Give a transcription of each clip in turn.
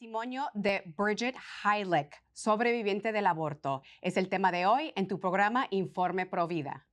testimonio de Bridget Heilich, sobreviviente del aborto. Es el tema de hoy en tu programa Informe Provida.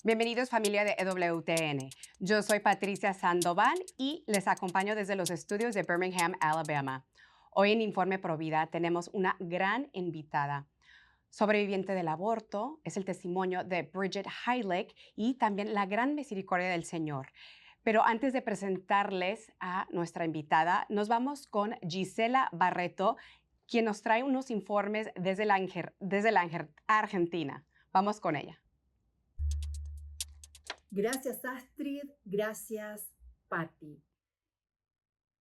Bienvenidos familia de EWTN. Yo soy Patricia Sandoval y les acompaño desde los estudios de Birmingham, Alabama. Hoy en Informe Provida tenemos una gran invitada. Sobreviviente del aborto, es el testimonio de Bridget Heilich y también la gran misericordia del Señor. Pero antes de presentarles a nuestra invitada, nos vamos con Gisela Barreto, quien nos trae unos informes desde la Argentina. Vamos con ella. Gracias Astrid, gracias Patti.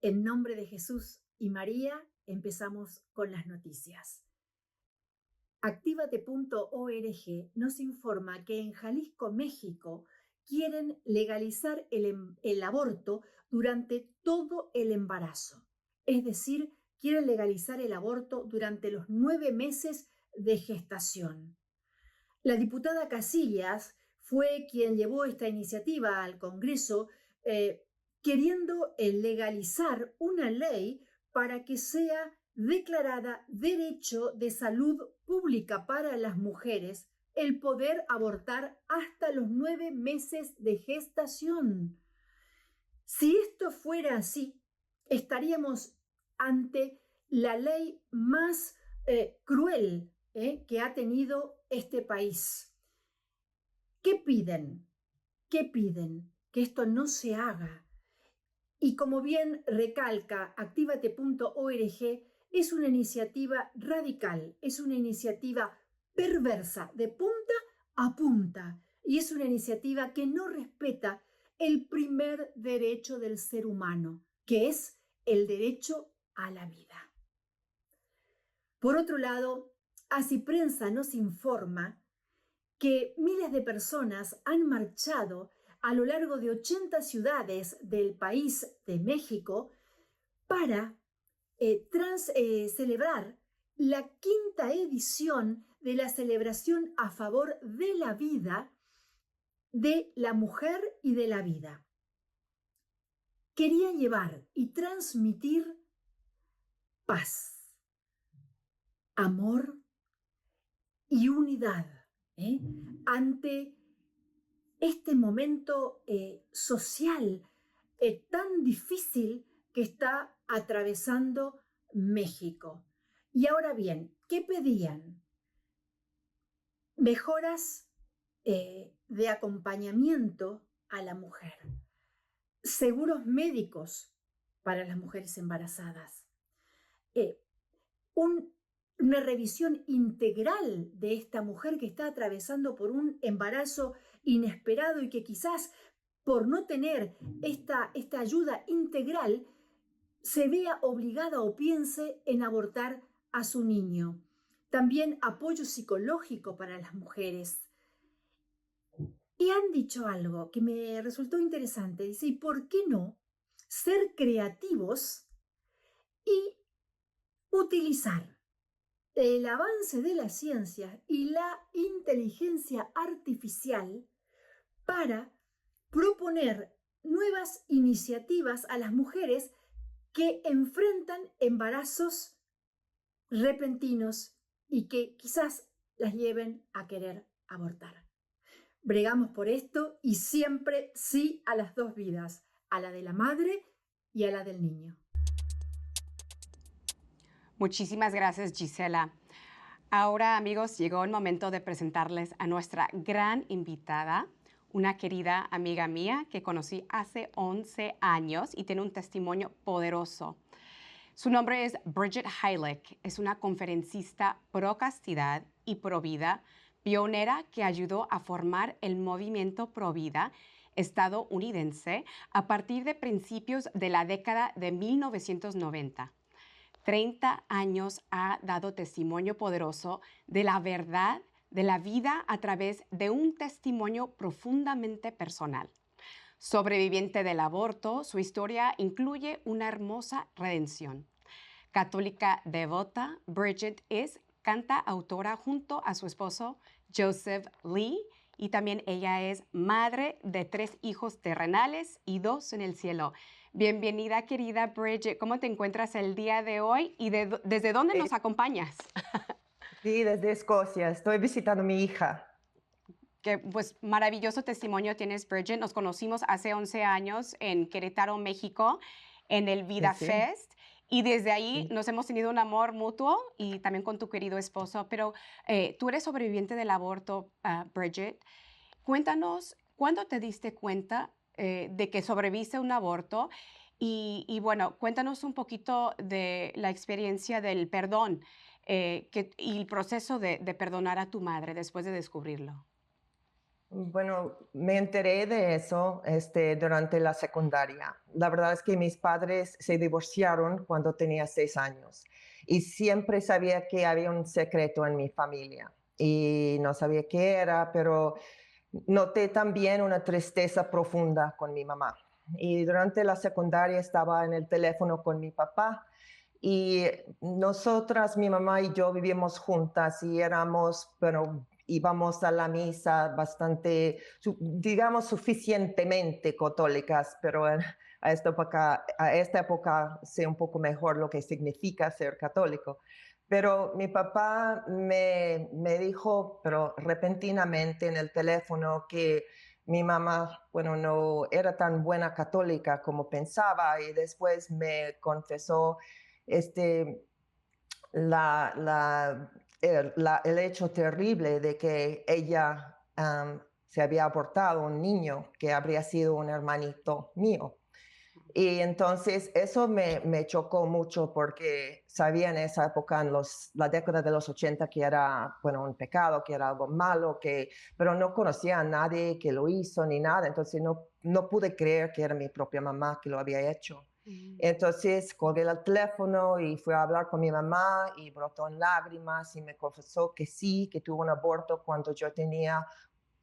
En nombre de Jesús y María empezamos con las noticias. Activate.org nos informa que en Jalisco, México, quieren legalizar el aborto durante todo el embarazo. Es decir, quieren legalizar el aborto durante los 9 meses de gestación. La diputada Casillas fue quien llevó esta iniciativa al Congreso, queriendo legalizar una ley para que sea declarada derecho de salud pública para las mujeres el poder abortar hasta los 9 meses de gestación. Si esto fuera así, estaríamos ante la ley más cruel que ha tenido este país. ¿Qué piden? ¿Qué piden? Que esto no se haga. Y como bien recalca Activate.org, es una iniciativa radical, es una iniciativa perversa de punta a punta y es una iniciativa que no respeta el primer derecho del ser humano, que es el derecho a la vida. Por otro lado, Así Prensa nos informa que miles de personas han marchado a lo largo de 80 ciudades del país de México para celebrar la 5ª edición de la celebración a favor de la vida, de la mujer y de la vida. Quería llevar y transmitir paz, amor y unidad ante este momento social tan difícil que está atravesando México. Y ahora bien, ¿qué pedían? Mejoras de acompañamiento a la mujer, seguros médicos para las mujeres embarazadas, una revisión integral de esta mujer que está atravesando por un embarazo inesperado y que quizás por no tener esta ayuda integral se vea obligada o piense en abortar a su niño. También apoyo psicológico para las mujeres. Y han dicho algo que me resultó interesante. Dice, ¿y por qué no ser creativos y utilizar el avance de la ciencia y la inteligencia artificial para proponer nuevas iniciativas a las mujeres que enfrentan embarazos repentinos y que quizás las lleven a querer abortar? Bregamos por esto y siempre sí a las 2 vidas, a la de la madre y a la del niño. Muchísimas gracias, Gisela. Ahora, amigos, llegó el momento de presentarles a nuestra gran invitada, una querida amiga mía que conocí hace 11 años y tiene un testimonio poderoso. Su nombre es Bridget Heilich. Es una conferencista pro castidad y pro vida, pionera que ayudó a formar el movimiento pro vida estadounidense a partir de principios de la década de 1990. 30 años ha dado testimonio poderoso de la verdad de la vida a través de un testimonio profundamente personal. Sobreviviente del aborto, su historia incluye una hermosa redención. Católica devota, Bridget es cantautora junto a su esposo Joseph Lee y también ella es madre de 3 hijos terrenales y 2 en el cielo. Bienvenida, querida Bridget. ¿Cómo te encuentras el día de hoy y desde dónde Eh, nos acompañas? Sí, desde Escocia. Estoy visitando a mi hija. Qué pues maravilloso testimonio tienes, Bridget. Nos conocimos hace 11 años en Querétaro, México, en el Vida Sí, Fest. Y desde ahí sí. nos hemos tenido un amor mutuo y también con tu querido esposo. Pero tú eres sobreviviente del aborto, Bridget. Cuéntanos, ¿cuándo te diste cuenta de que sobreviviste a un aborto? Y bueno, cuéntanos un poquito de la experiencia del perdón y el proceso de perdonar a tu madre después de descubrirlo. Bueno, me enteré de eso durante la secundaria. La verdad es que mis padres se divorciaron cuando tenía 6 años y siempre sabía que había un secreto en mi familia y no sabía qué era, pero noté también una tristeza profunda con mi mamá. Y durante la secundaria estaba en el teléfono con mi papá y nosotras, mi mamá y yo vivíamos juntas y éramos, bueno, íbamos a la misa bastante, digamos, suficientemente católicas, pero a esta época sé un poco mejor lo que significa ser católico. Pero mi papá me dijo, pero repentinamente en el teléfono, que mi mamá, bueno, no era tan buena católica como pensaba, y después me confesó este, el hecho terrible de que ella se había abortado un niño que habría sido un hermanito mío. Y entonces eso me chocó mucho porque sabía en esa época, en la década de los 80, que era, bueno, un pecado, que era algo malo, pero no conocía a nadie que lo hizo ni nada. Entonces no pude creer que era mi propia mamá que lo había hecho. Mm. Entonces colgué el teléfono y fui a hablar con mi mamá y brotó en lágrimas y me confesó que sí, que tuvo un aborto cuando yo tenía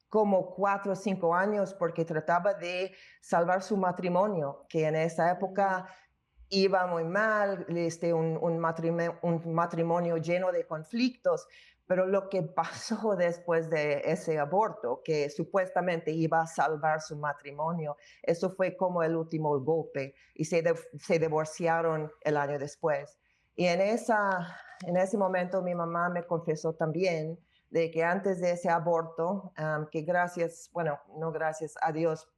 como 4 o 5 años, porque trataba de salvar su matrimonio, que en esa Mm. época iba muy mal, un matrimonio lleno de conflictos. Pero lo que pasó después de ese aborto, que supuestamente iba a salvar su matrimonio, eso fue como el último golpe y se divorciaron el año después. Y en ese momento mi mamá me confesó también de que antes de ese aborto, que gracias, bueno, no gracias a Dios,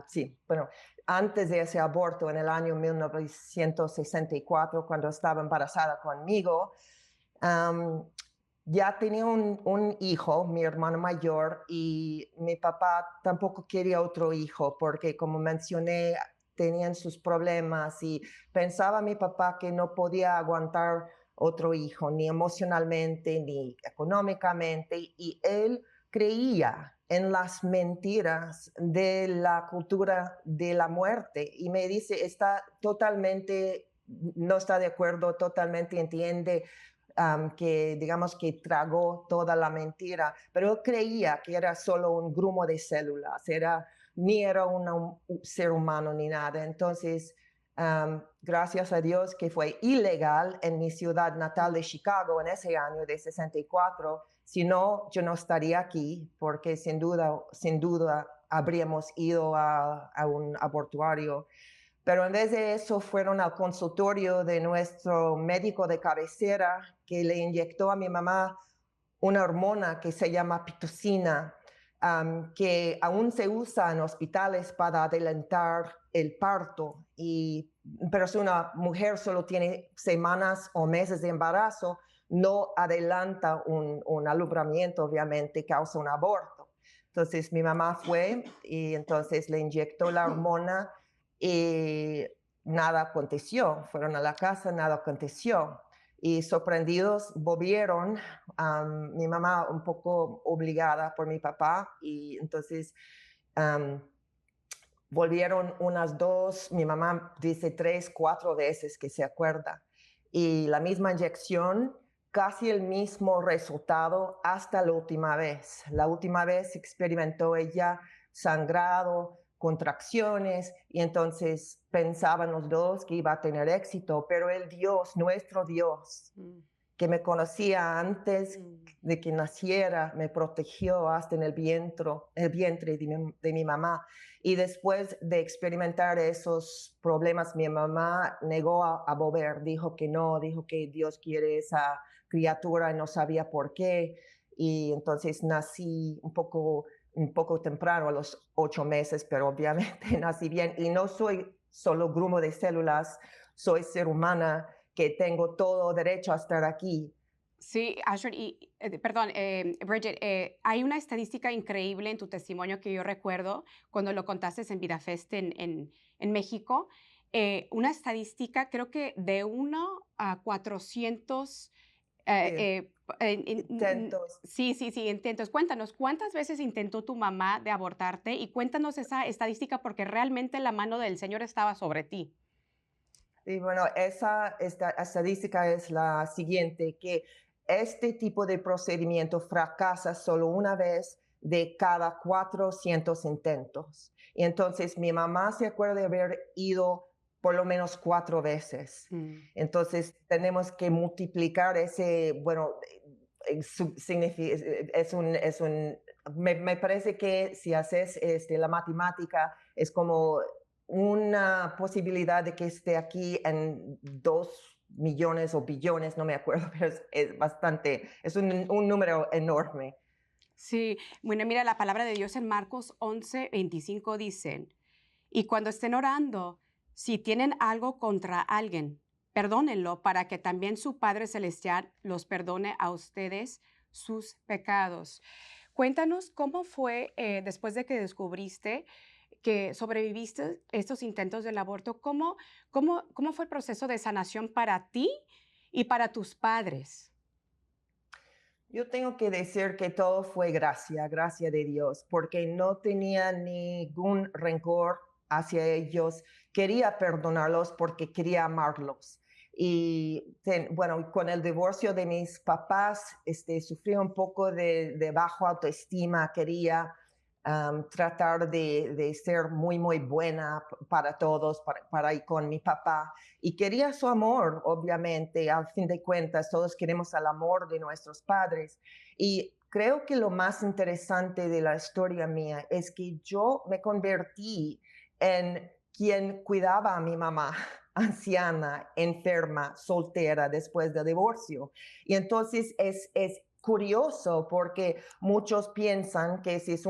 sí, bueno, antes de ese aborto en el año 1964, cuando estaba embarazada conmigo, um, ya tenía un hijo, mi hermano mayor, y mi papá tampoco quería otro hijo porque, como mencioné, tenían sus problemas y pensaba mi papá que no podía aguantar otro hijo, ni emocionalmente, ni económicamente, y él creía en las mentiras de la cultura de la muerte y me dice, no está de acuerdo, totalmente entiende que digamos que tragó toda la mentira, pero él creía que era solo un grumo de células, ni era un ser humano ni nada. Entonces, gracias a Dios que fue ilegal en mi ciudad natal de Chicago en ese año de 64, si no, yo no estaría aquí, porque sin duda habríamos ido a un abortuario. Pero en vez de eso fueron al consultorio de nuestro médico de cabecera, que le inyectó a mi mamá una hormona que se llama pitocina, que aún se usa en hospitales para adelantar el parto. Pero si una mujer solo tiene semanas o meses de embarazo, no adelanta un alumbramiento, obviamente causa un aborto. Entonces mi mamá fue y entonces le inyectó la hormona y nada aconteció. Fueron a la casa, nada aconteció. Y sorprendidos volvieron, mi mamá un poco obligada por mi papá, y entonces am, volvieron unas dos, mi mamá dice 3, 4 veces que se acuerda. Y la misma inyección, casi el mismo resultado hasta la última vez. La última vez experimentó ella sangrado, contracciones, y entonces pensaban los dos que iba a tener éxito, pero el Dios, nuestro Dios, que me conocía antes de que naciera, me protegió hasta en el vientre de mi mamá. Y después de experimentar esos problemas, mi mamá negó a volver, dijo que no, dijo que Dios quiere esa criatura y no sabía por qué. Y entonces nací un poco temprano, a los 8 meses, pero obviamente nací bien. Y no soy solo grumo de células, soy ser humana que tengo todo derecho a estar aquí. Sí, Asher, y perdón, Bridget, hay una estadística increíble en tu testimonio que yo recuerdo cuando lo contaste en VidaFest en México. Una estadística, creo que de 1 a 400 Sí, intentos. sí, sí, sí, intentos. Cuéntanos, ¿cuántas veces intentó tu mamá de abortarte? Y cuéntanos esa estadística porque realmente la mano del Señor estaba sobre ti. Y bueno, esta estadística es la siguiente, que este tipo de procedimiento fracasa solo una vez de cada 400 intentos. Y entonces mi mamá se acuerda de haber ido por lo menos 4 veces. Mm. Entonces tenemos que multiplicar ese, bueno, me parece que si haces la matemática es como una posibilidad de que esté aquí en 2 millones o billones, no me acuerdo, pero es bastante, es un número enorme. Sí, bueno, mira, la palabra de Dios en Marcos 11:25 dice, y cuando estén orando, si tienen algo contra alguien, perdónenlo para que también su Padre Celestial los perdone a ustedes sus pecados. Cuéntanos cómo fue después de que descubriste que sobreviviste estos intentos del aborto, cómo fue el proceso de sanación para ti y para tus padres. Yo tengo que decir que todo fue gracia de Dios, porque no tenía ningún rencor hacia ellos. Quería perdonarlos porque quería amarlos. Y bueno, con el divorcio de mis papás, sufrí un poco de bajo autoestima. Quería tratar de ser muy, muy buena para todos, para ir con mi papá. Y quería su amor, obviamente. Al fin de cuentas, todos queremos el amor de nuestros padres. Y creo que lo más interesante de la historia mía es que yo me convertí en quien cuidaba a mi mamá anciana, enferma, soltera después del divorcio. Y entonces es curioso porque muchos piensan que si es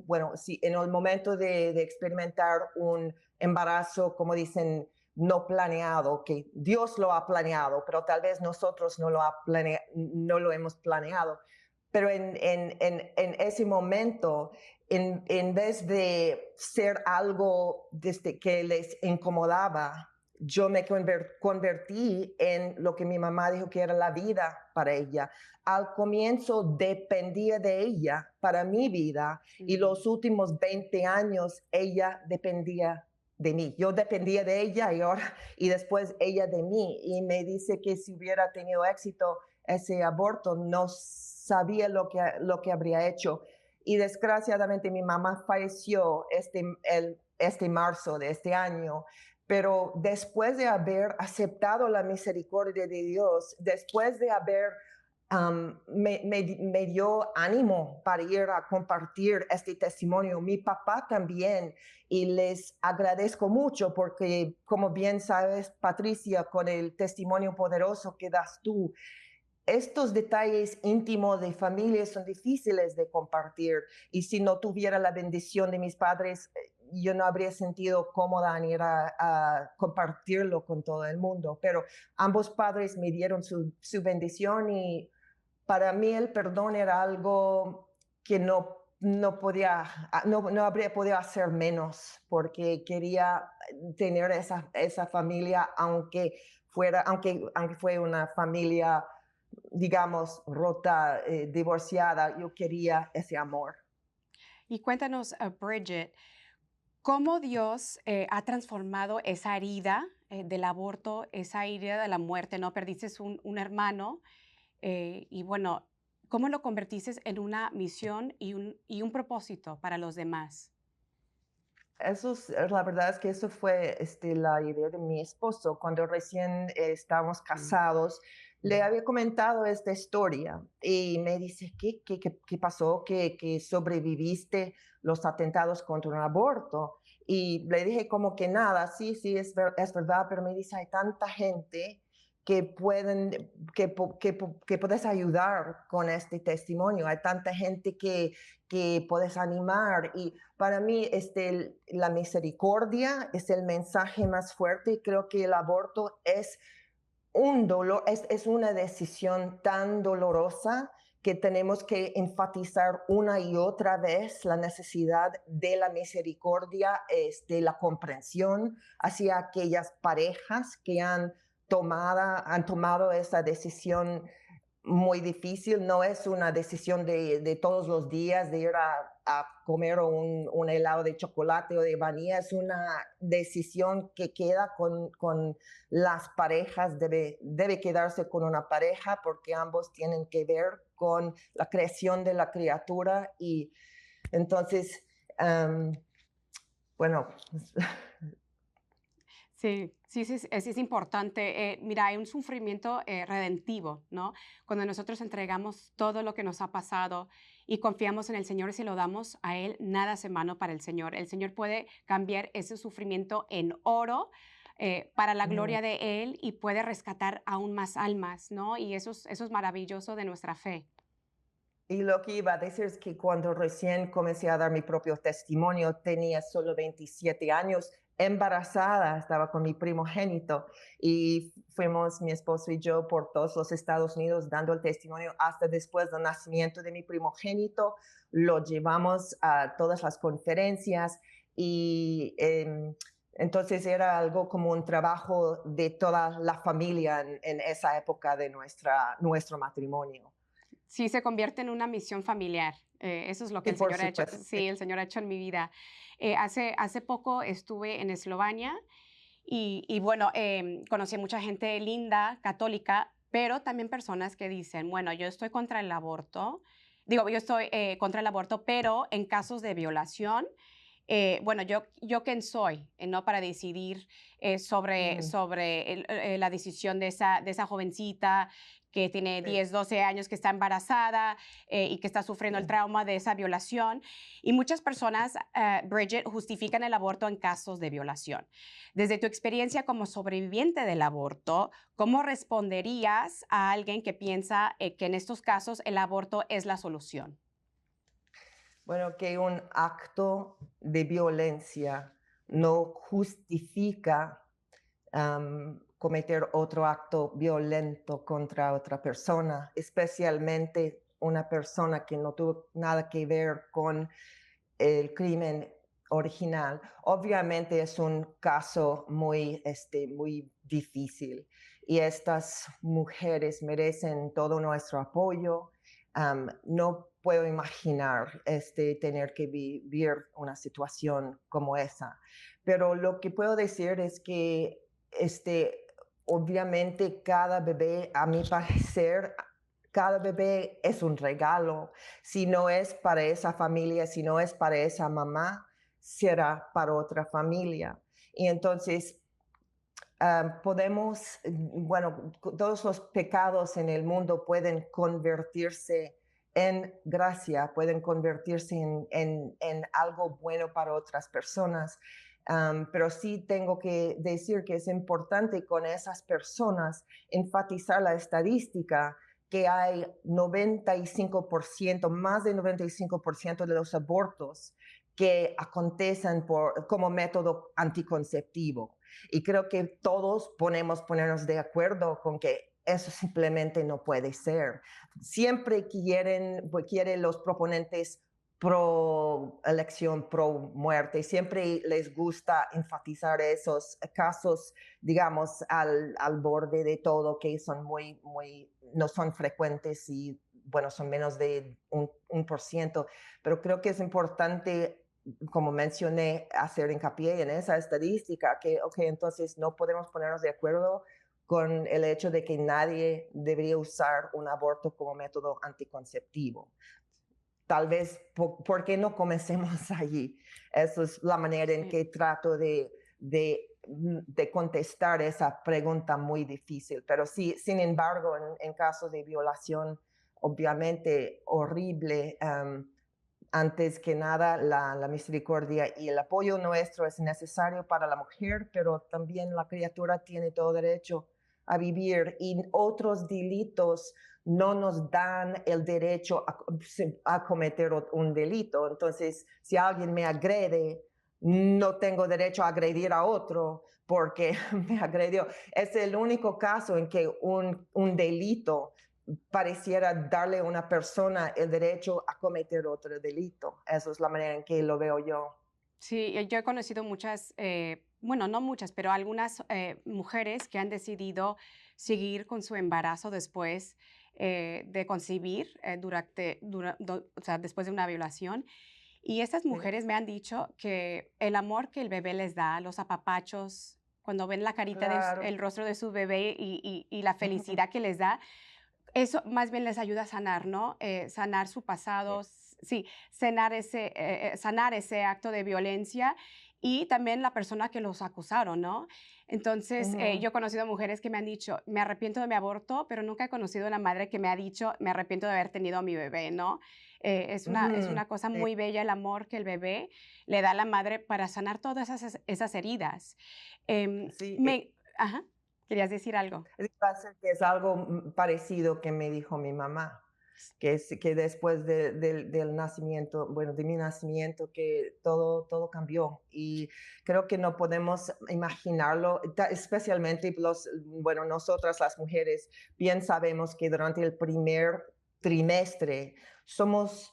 bueno, si en el momento de experimentar un embarazo, como dicen, no planeado, que Dios lo ha planeado, pero tal vez nosotros no lo hemos planeado. Pero en ese momento, en vez de ser algo desde que les incomodaba, yo me convertí en lo que mi mamá dijo que era la vida para ella. Al comienzo dependía de ella para mi vida, y los últimos 20 años ella dependía de mí. Yo dependía de ella y después ella de mí. Y me dice que si hubiera tenido éxito ese aborto, no sabía lo que habría hecho. Y desgraciadamente mi mamá falleció este marzo de este año. Pero después de haber aceptado la misericordia de Dios, después de haber me dio ánimo para ir a compartir este testimonio. Mi papá también, y les agradezco mucho porque, como bien sabes, Patricia, con el testimonio poderoso que das tú, estos detalles íntimos de familia son difíciles de compartir, y si no tuviera la bendición de mis padres, yo no habría sentido cómoda en ir a compartirlo con todo el mundo. Pero ambos padres me dieron su bendición, y para mí el perdón era algo que no no habría podido hacer menos porque quería tener esa familia, aunque fue una familia, digamos, rota, divorciada, yo quería ese amor. Y cuéntanos, Bridget, ¿cómo Dios ha transformado esa herida del aborto, esa herida de la muerte? ¿No? Perdiste un hermano y bueno, ¿cómo lo convertiste en una misión y un propósito para los demás? La verdad es que eso fue la idea de mi esposo. Cuando recién estábamos Mm. casados, le había comentado esta historia y me dice, ¿qué pasó? Que sobreviviste los atentados contra un aborto. Y le dije como que nada, sí, es verdad, pero me dice, hay tanta gente que que puedes ayudar con este testimonio. Hay tanta gente que puedes animar y para mí, la misericordia es el mensaje más fuerte y creo que el aborto es un dolor, es una decisión tan dolorosa que tenemos que enfatizar una y otra vez la necesidad de la misericordia, la comprensión hacia aquellas parejas que han tomado esa decisión muy difícil, no es una decisión de todos los días de ir a comer un helado de chocolate o de vainilla, es una decisión que queda con las parejas, debe quedarse con una pareja porque ambos tienen que ver con la creación de la criatura y entonces, bueno, Sí, es importante. Mira, hay un sufrimiento redentivo, ¿no? Cuando nosotros entregamos todo lo que nos ha pasado y confiamos en el Señor y se lo damos a Él, nada hace mano para el Señor. El Señor puede cambiar ese sufrimiento en oro para la mm, gloria de Él y puede rescatar aún más almas, ¿no? Y eso es maravilloso de nuestra fe. y lo que iba a decir es que cuando recién comencé a dar mi propio testimonio, tenía solo 27 años, embarazada, estaba con mi primogénito y fuimos mi esposo y yo por todos los Estados Unidos dando el testimonio hasta después del nacimiento de mi primogénito. Lo llevamos a todas las conferencias y entonces era algo como un trabajo de toda la familia en esa época de nuestro matrimonio. Sí, se convierte en una misión familiar. Eso es lo que Sí, el por Señor ha hecho. supuesto. Sí, el Señor ha hecho en mi vida. Hace poco estuve en Eslovenia y bueno, conocí a mucha gente linda, católica, pero también personas que dicen, bueno, yo estoy contra el aborto, digo, yo estoy contra el aborto, pero en casos de violación, bueno, yo quién soy, ¿no? Para decidir Mm. sobre la decisión de esa jovencita que tiene Sí, 10, 12 años, que está embarazada y que está sufriendo el sí. trauma de esa violación. Y muchas personas, Bridget, justifican el aborto en casos de violación. Desde tu experiencia como sobreviviente del aborto, ¿cómo responderías a alguien que piensa que en estos casos el aborto es la solución? Bueno, que un acto de violencia no justifica cometer otro acto violento contra otra persona, especialmente una persona que no tuvo nada que ver con el crimen original. Obviamente es un caso muy difícil y estas mujeres merecen todo nuestro apoyo. No puedo imaginar tener que vivir una situación como esa, pero lo que puedo decir es que obviamente cada bebé, a mi parecer, cada bebé es un regalo. Si no es para esa familia, si no es para esa mamá, será para otra familia. Y entonces bueno, todos los pecados en el mundo pueden convertirse en gracia, pueden convertirse en algo bueno para otras personas. Pero sí tengo que decir que es importante con esas personas enfatizar la estadística que hay 95%, más de 95% de los abortos que acontecen como método anticonceptivo. Y creo que todos ponernos de acuerdo con que eso simplemente no puede ser. Siempre quieren los proponentes pro elección, pro muerte. Siempre les gusta enfatizar esos casos, digamos, al borde de todo, que son no son frecuentes y, bueno, son menos de un por ciento. Pero creo que es importante, como mencioné, hacer hincapié en esa estadística, que, ok, entonces no podemos ponernos de acuerdo con el hecho de que nadie debería usar un aborto como método anticonceptivo. Tal vez, ¿por qué no comencemos allí? Esa es la manera en Sí. que trato de contestar esa pregunta muy difícil. Pero sí, sin embargo, en casos de violación, obviamente horrible, antes que nada, la misericordia y el apoyo nuestro es necesario para la mujer, pero también la criatura tiene todo derecho a vivir y otros delitos no nos dan el derecho a cometer un delito. Entonces, si alguien me agrede, no tengo derecho a agredir a otro porque me agredió. Es el único caso en que un delito pareciera darle a una persona el derecho a cometer otro delito. Esa es la manera en que lo veo yo. Sí, yo he conocido muchas, bueno, no muchas, pero algunas mujeres que han decidido seguir con su embarazo después de concebir, o sea, después de una violación. Y estas Sí, mujeres me han dicho que el amor que el bebé les da, los apapachos, cuando ven la carita, claro. el rostro de su bebé y la Ujú. felicidad que les da, eso más bien les ayuda a sanar, ¿no? Sanar su pasado, sí, sanar ese acto de violencia y también la persona que los acusaron, ¿no? Entonces, Ujú. yo he conocido mujeres que me han dicho, me arrepiento de mi aborto, pero nunca he conocido una madre que me ha dicho, me arrepiento de haber tenido a mi bebé, ¿no? Es Ujú. una cosa Sí, muy bella el amor que el bebé le da a la madre para sanar todas esas heridas. sí, Ajá, ¿querías decir algo? pasa que es algo parecido que me dijo mi mamá, que después del nacimiento, bueno, de mi nacimiento, que todo cambió. Y creo que no podemos imaginarlo, especialmente bueno, nosotras las mujeres, bien sabemos que durante el primer trimestre somos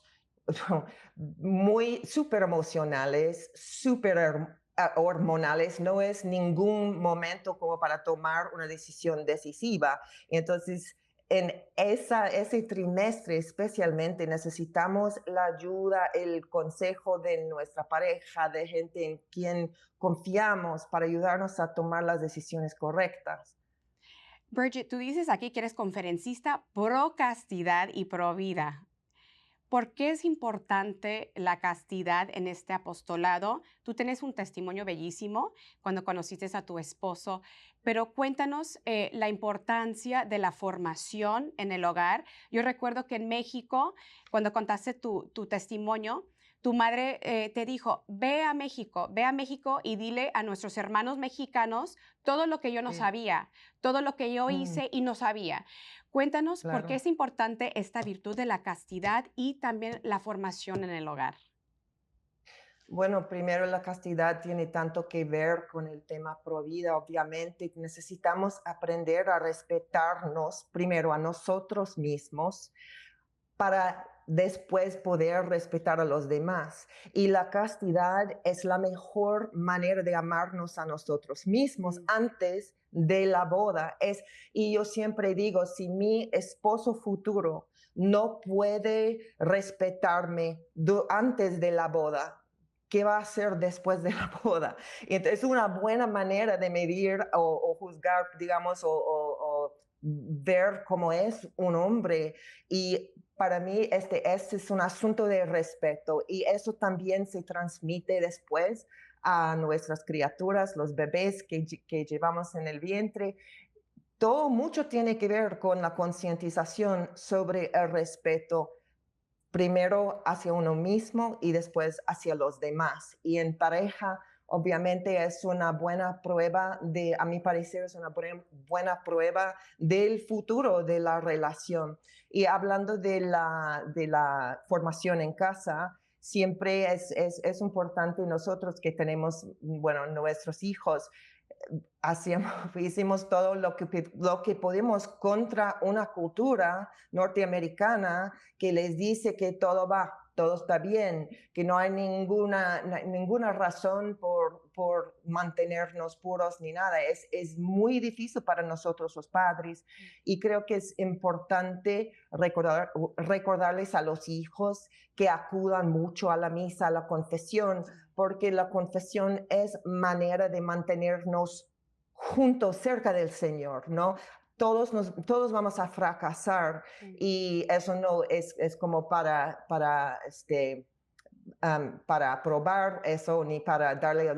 muy súper emocionales, súper hormonales, no es ningún momento como para tomar una decisión decisiva. Entonces, en ese trimestre especialmente necesitamos la ayuda, el consejo de nuestra pareja, de gente en quien confiamos para ayudarnos a tomar las decisiones correctas. Bridget, tú dices aquí que eres conferencista pro castidad y pro vida. ¿Por qué es importante la castidad en este apostolado? Tú tienes un testimonio bellísimo cuando conociste a tu esposo, pero cuéntanos la importancia de la formación en el hogar. Yo recuerdo que en México, cuando contaste tu testimonio, tu madre te dijo, ve a México y dile a nuestros hermanos mexicanos todo lo que yo no Sí, sabía, todo lo que yo mm, hice y no sabía. Cuéntanos por qué claro. es importante esta virtud de la castidad y también la formación en el hogar. Bueno, primero la castidad tiene tanto que ver con el tema pro vida, obviamente. Necesitamos aprender a respetarnos primero a nosotros mismos para después poder respetar a los demás. Y la castidad es la mejor manera de amarnos a nosotros mismos Mm. antes de la boda. Y yo siempre digo, si mi esposo futuro no puede respetarme antes de la boda, ¿qué va a hacer después de la boda? Y entonces es una buena manera de medir o juzgar, digamos, o ver cómo es un hombre. Y para mí este es un asunto de respeto y eso también se transmite después a nuestras criaturas, los bebés que llevamos en el vientre. Todo mucho tiene que ver con la concientización sobre el respeto, primero hacia uno mismo y después hacia los demás. Y en pareja, obviamente, es una buena prueba a mi parecer, es una buena prueba del futuro de la relación. Y hablando de la formación en casa, siempre es importante nosotros que tenemos, bueno, nuestros hijos, hicimos todo lo que podemos contra una cultura norteamericana que les dice que todo va. todo está bien, que no hay ninguna razón por mantenernos puros ni nada. Es muy difícil para nosotros los padres y creo que es importante recordarles a los hijos que acudan mucho a la misa, a la confesión, porque la confesión es manera de mantenernos juntos cerca del Señor, ¿no? Todos vamos a fracasar y eso no es como para probar eso ni para darle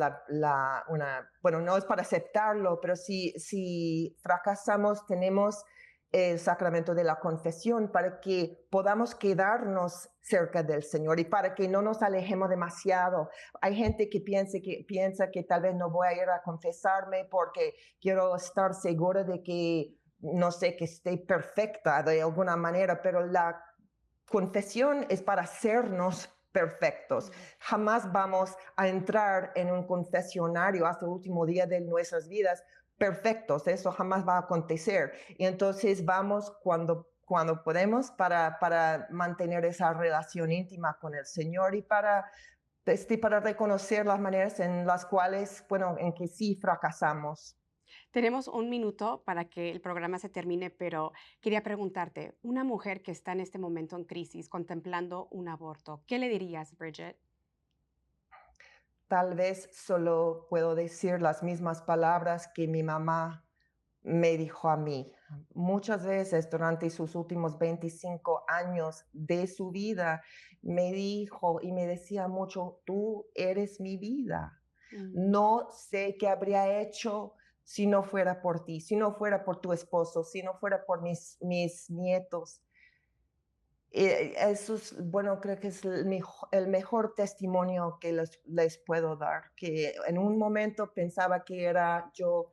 bueno, no es para aceptarlo, pero si fracasamos tenemos el sacramento de la confesión para que podamos quedarnos cerca del Señor y para que no nos alejemos demasiado. Hay gente que piensa que tal vez no voy a ir a confesarme porque quiero estar segura de que, no sé, que esté perfecta de alguna manera, pero la confesión es para hacernos perfectos. Jamás vamos a entrar en un confesionario hasta el último día de nuestras vidas perfectos. Eso jamás va a acontecer. Y entonces vamos cuando podemos para mantener esa relación íntima con el Señor y para reconocer las maneras en las cuales, bueno, en que sí fracasamos. Tenemos un minuto para que el programa se termine, pero quería preguntarte, una mujer que está en este momento en crisis contemplando un aborto, ¿qué le dirías, Bridget? Tal vez solo puedo decir las mismas palabras que mi mamá me dijo a mí. Muchas veces durante sus últimos 25 años de su vida me dijo y me decía mucho, tú eres mi vida. No sé qué habría hecho si no fuera por ti, si no fuera por tu esposo, si no fuera por mis nietos. Eso es, bueno, creo que es el mejor testimonio que les puedo dar, que en un momento pensaba que era yo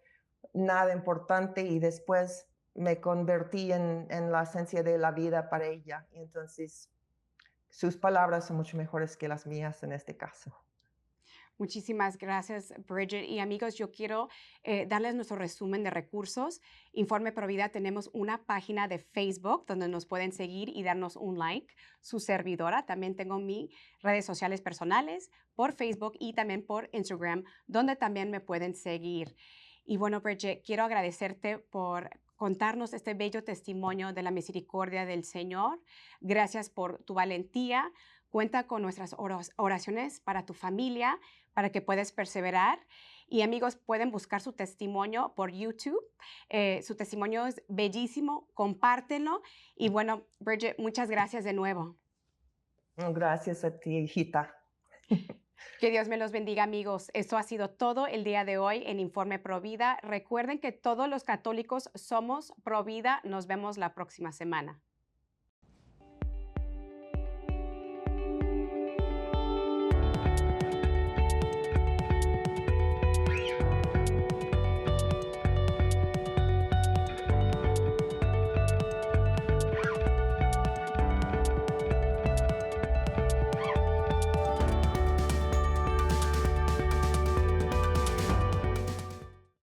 nada importante y después me convertí en la esencia de la vida para ella. Y entonces sus palabras son mucho mejores que las mías en este caso. Muchísimas gracias, Bridget. Y amigos, yo quiero darles nuestro resumen de recursos. Informe Provida, tenemos una página de Facebook donde nos pueden seguir y darnos un like. Su servidora, también tengo mis redes sociales personales por Facebook y también por Instagram, donde también me pueden seguir. Y bueno, Bridget, quiero agradecerte por contarnos este bello testimonio de la misericordia del Señor. Gracias por tu valentía. Cuenta con nuestras oraciones para tu familia, para que puedas perseverar. Y amigos, pueden buscar su testimonio por YouTube. Su testimonio es bellísimo, compártenlo. Y bueno, Bridget, muchas gracias de nuevo. Gracias a ti, hijita. Que Dios me los bendiga, amigos. Esto ha sido todo el día de hoy en Informe Provida. Recuerden que todos los católicos somos Provida. Nos vemos la próxima semana.